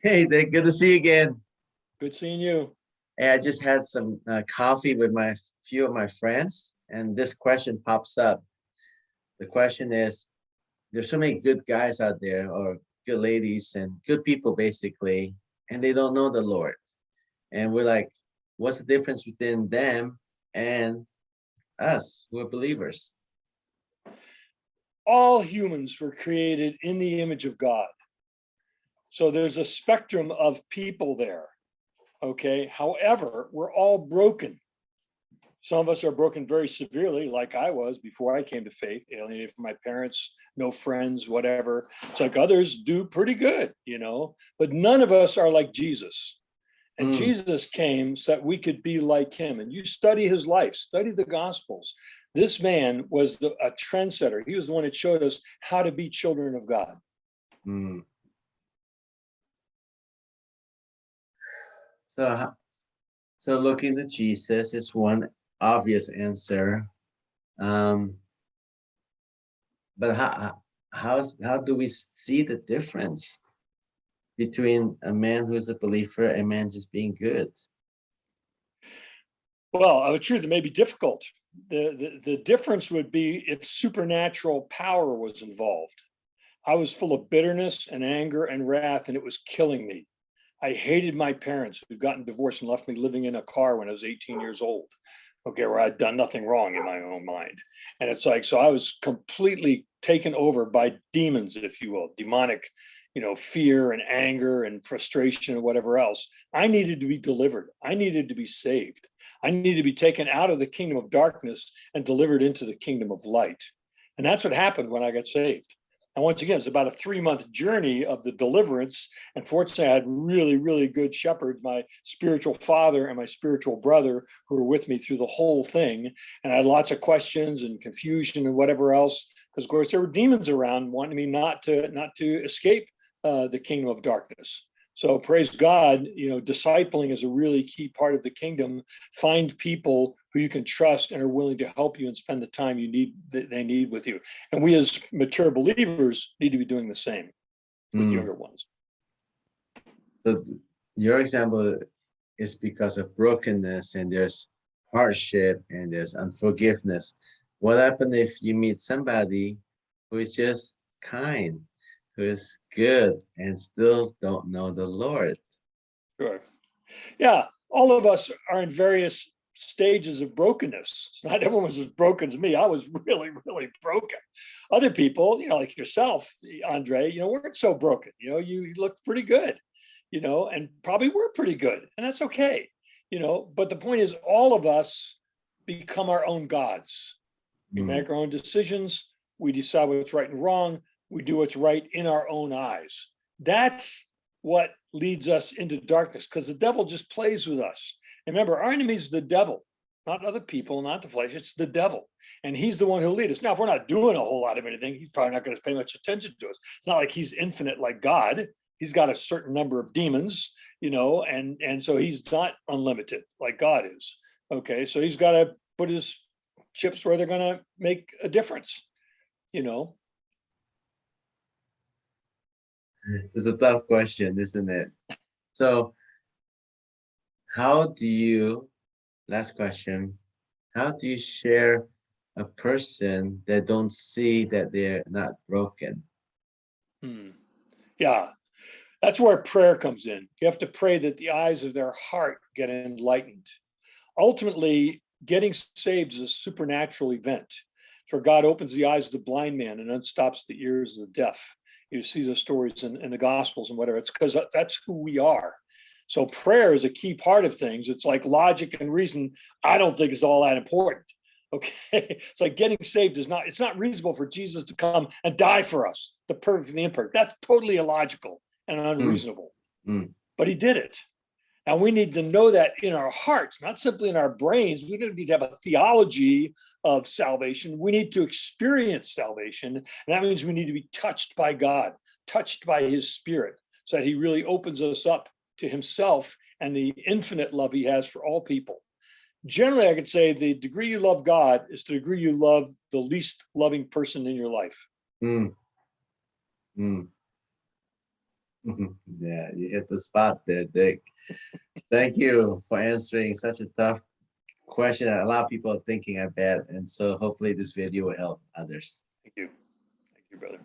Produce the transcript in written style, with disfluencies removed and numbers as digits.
Hey, Dick, good to see you again. Good seeing you. Hey, I just had some coffee with my few of my friends, and this question pops up. The question is, there's so many good guys out there, or good ladies and good people, basically, and they don't know the Lord. And we're like, what's the difference between them and us who are believers? All humans were created in the image of God. So there's a spectrum of people there. Okay. However, we're all broken. Some of us are broken very severely, like I was before I came to faith, alienated from my parents, no friends, whatever. It's like others do pretty good, but none of us are like Jesus. And Mm, Jesus came so that we could be like him. And you study his life, study the Gospels. This man was a trendsetter. He was the one that showed us how to be children of God. mm. So, so looking to Jesus is one obvious answer. Um, but how do we see the difference between a man who's a believer and a man just being good? Well, of a truth, it may be difficult. The difference would be if supernatural power was involved. I was full of bitterness and anger and wrath, and it was killing me. I hated my parents who'd gotten divorced and left me living in a car when I was 18 years old. Okay, where I'd done nothing wrong in my own mind. And it's like, so I was completely taken over by demons, if you will, demonic, fear and anger and frustration and whatever else. I needed to be delivered. I needed to be saved. I needed to be taken out of the kingdom of darkness and delivered into the kingdom of light. And that's what happened when I got saved. And once again, it's about a 3-month journey of the deliverance. And fortunately, I had really, really good shepherds, my spiritual father and my spiritual brother, who were with me through the whole thing. And I had lots of questions and confusion and whatever else, because of course there were demons around wanting me not to escape the kingdom of darkness. So praise God, discipling is a really key part of the kingdom. Find people who you can trust and are willing to help you and spend the time they need with you. And we as mature believers need to be doing the same with younger ones. So your example is because of brokenness and there's hardship and there's unforgiveness. What happens if you meet somebody who is just kind, who is good and still don't know the Lord? Sure. Yeah, all of us are in various stages of brokenness. Not everyone was as broken as me. I was really, really broken. Other people, like yourself, Andre, weren't so broken. You looked pretty good, and probably were pretty good. And that's okay, but the point is all of us become our own gods. We make our own decisions. We decide what's right and wrong. We do what's right in our own eyes. That's what leads us into darkness, because the devil just plays with us. And remember, our enemy is the devil, not other people, not the flesh. It's the devil. And he's the one who'll lead us. Now, if we're not doing a whole lot of anything, he's probably not going to pay much attention to us. It's not like he's infinite like God. He's got a certain number of demons, and so he's not unlimited like God is. Okay, so he's got to put his chips where they're going to make a difference, This is a tough question, isn't it? So how do you, last question, how do you share a person that don't see that they're not broken? Yeah, that's where prayer comes in. You have to pray that the eyes of their heart get enlightened. Ultimately, getting saved is a supernatural event. For God opens the eyes of the blind man and unstops the ears of the deaf. You see those stories in the Gospels and whatever. It's because that's who we are. So prayer is a key part of things. It's like logic and reason. I don't think is all that important. Okay, it's like getting saved it's not reasonable for Jesus to come and die for us, the perfect and the imperfect. That's totally illogical and unreasonable. But he did it. And we need to know that in our hearts, not simply in our brains. We don't need to have a theology of salvation. We need to experience salvation. And that means we need to be touched by God, touched by his spirit, so that he really opens us up to himself and the infinite love he has for all people. Generally, I could say the degree you love God is the degree you love the least loving person in your life. Yeah, you hit the spot there, Dick. Thank you for answering such a tough question that a lot of people are thinking, I bet. And so hopefully this video will help others. Thank you. Thank you, brother.